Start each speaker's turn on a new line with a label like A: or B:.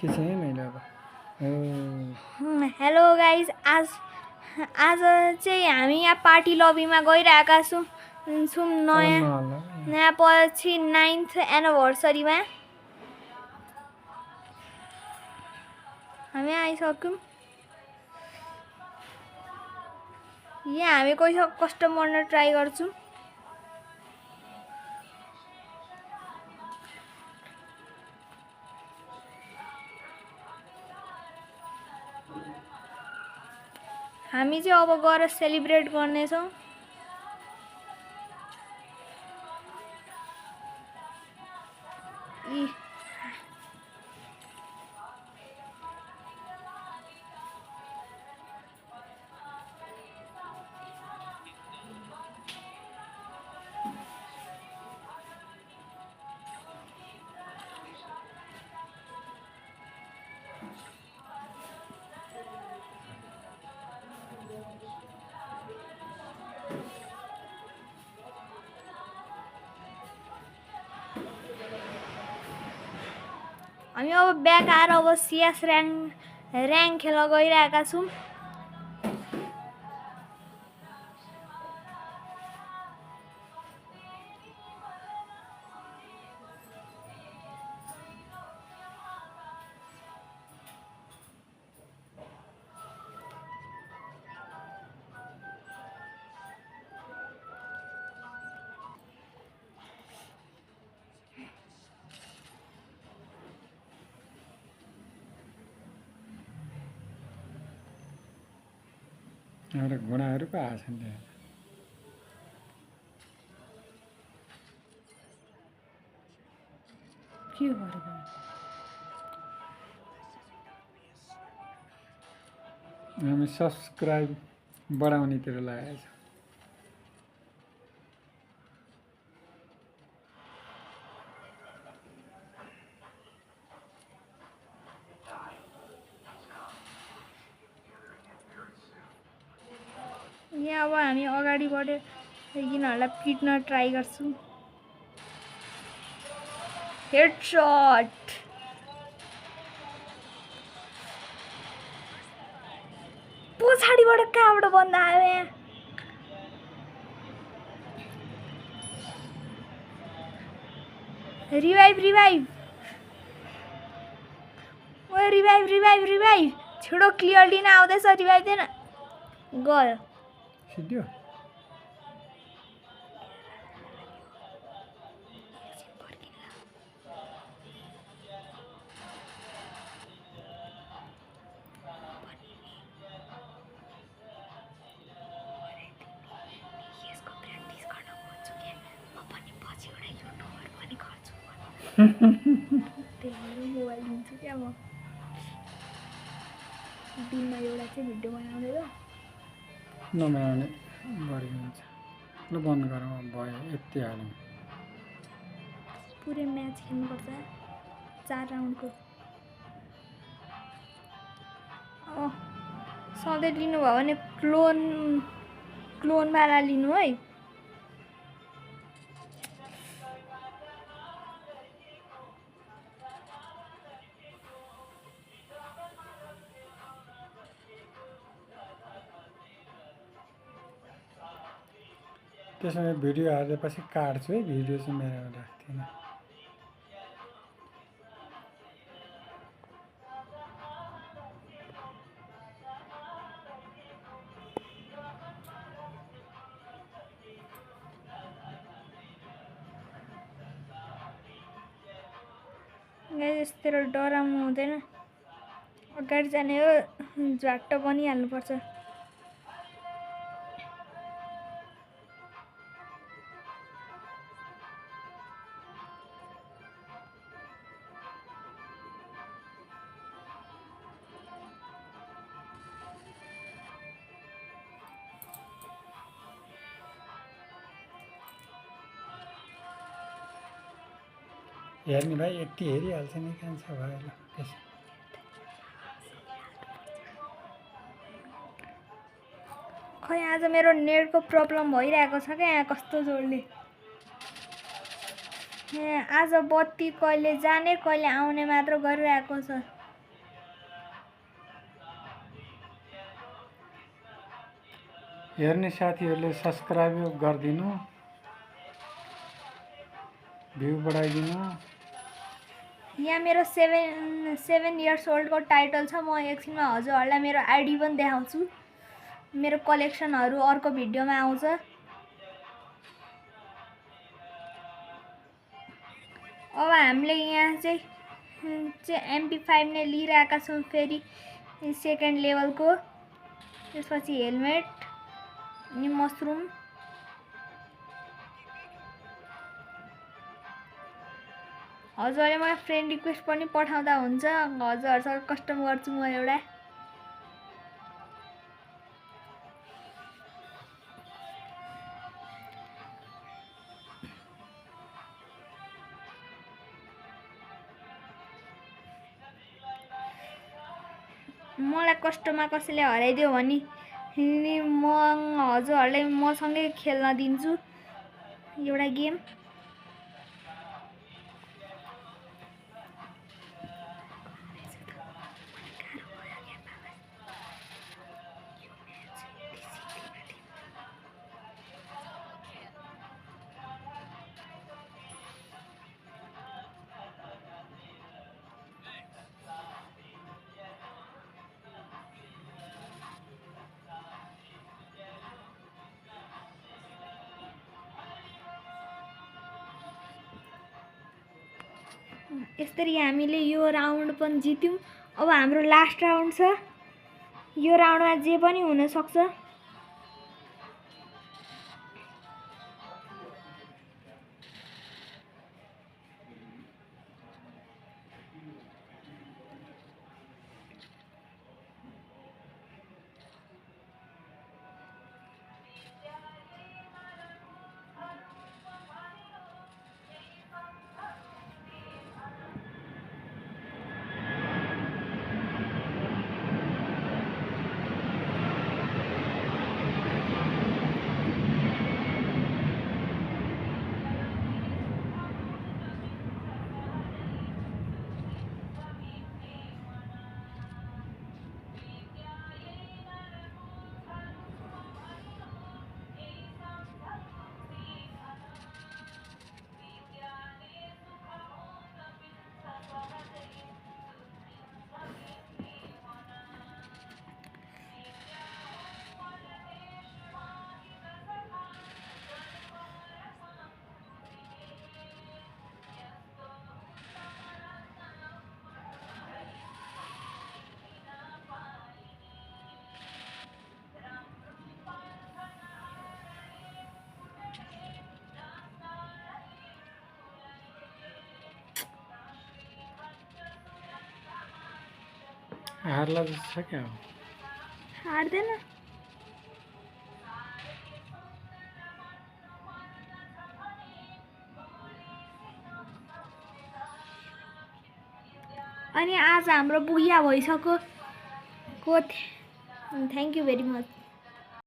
A: खिचेँ मैले अब
B: हेलो गाइज, आज चाहिँ हामी यहाँ पार्टी लबीमा गइरहेका छौँ नयाँ पछि 9th एनिभर्सरीमा हामी आइसक्यौँ। यहाँ हामी कोही कस्टम गर्न ट्राई गर्छौँ। हामी चाहिँ अब गएर सेलिब्रेट गर्नेछौँ। हामी अब ब्याक आएर अब सीएस र्याङ्क खेल्न गइरहेका छौँ।
A: एउटा घोडाहरू पो आएको छन् त्यहाँ। के गरेको हामी सब्सक्राइब बढाउनेतिर लागेको छ।
B: यहाँ अब हामी अगाडिबाट यिनीहरूलाई पिट्न ट्राई गर्छौँ। हेडशट पछाडिबाट कहाँबाट बन्द आयो यहाँ। रिभाइभ ओ रिभाइभ छिटो क्लियर लिन आउँदैछ। रिभाइभ देन गयो
A: सिद्धियो।
B: मोबाइल दिन्छु क्या म दिनमा एउटा चाहिँ भिडियो बनाउँदै ल
A: नबनाउने बढी हुन्छ। ल बन्द गरौँ भयो यति हालौँ।
B: पुरै म्याच खेल्नुपर्छ 4 राउन्डको। सधैँ लिनुभयो भने क्लोनवाला लिनु है।
A: त्यसमा भिडियो हालेपछि काट्छु है। भिडियो चाहिँ मेरो राख्दिनँ।
B: यस्तोतिर डराउनु हुँदैन। अगाडि जाने हो झ्वाट्ट बनिहाल्नुपर्छ।
A: हेर्ने भाइ यति हेरिहाल्छ नि कान्छ भयो ल।
B: खै आज मेरो नेटको प्रब्लम भइरहेको छ क्या। यहाँ कस्तो जोडले आज बत्ती कहिले जाने कहिले आउने मात्र गरिरहेको छ।
A: हेर्ने साथीहरूले सब्सक्राइब गरिदिनु, भ्यू बढाइदिनु।
B: यहाँ मेरो 7 इयर्स ओल्डको टाइटल छ। म एकछिनमा हजुरहरूलाई मेरो आइडी पनि देखाउँछु। मेरो कलेक्सनहरू अर्को भिडियोमा आउँछ। अब हामीले यहाँ चाहिँ MP5 नै लिइरहेका छौँ फेरि सेकेन्ड लेभलको। त्यसपछि हेलमेट अनि मसरुम। हजुरहरूले मलाई फ्रेन्ड रिक्वेस्ट पनि पठाउँदा हुन्छ, हजुरहरूसँग कस्टम गर्छु म एउटा। मलाई कस्टममा कसैले हराइदियो भने म हजुरहरूलाई मसँगै खेल्न दिन्छु एउटा गेम। यसरी हामीले यो राउन्ड पनि जित्यौँ। अब हाम्रो लास्ट राउन्ड छ। यो राउन्डमा जे पनि हुन सक्छ।
A: हार्ला जस्तो छ क्या हो।
B: हार्दैन। अनि आज हाम्रो बुढिया भइसक्यो। Thank you very much.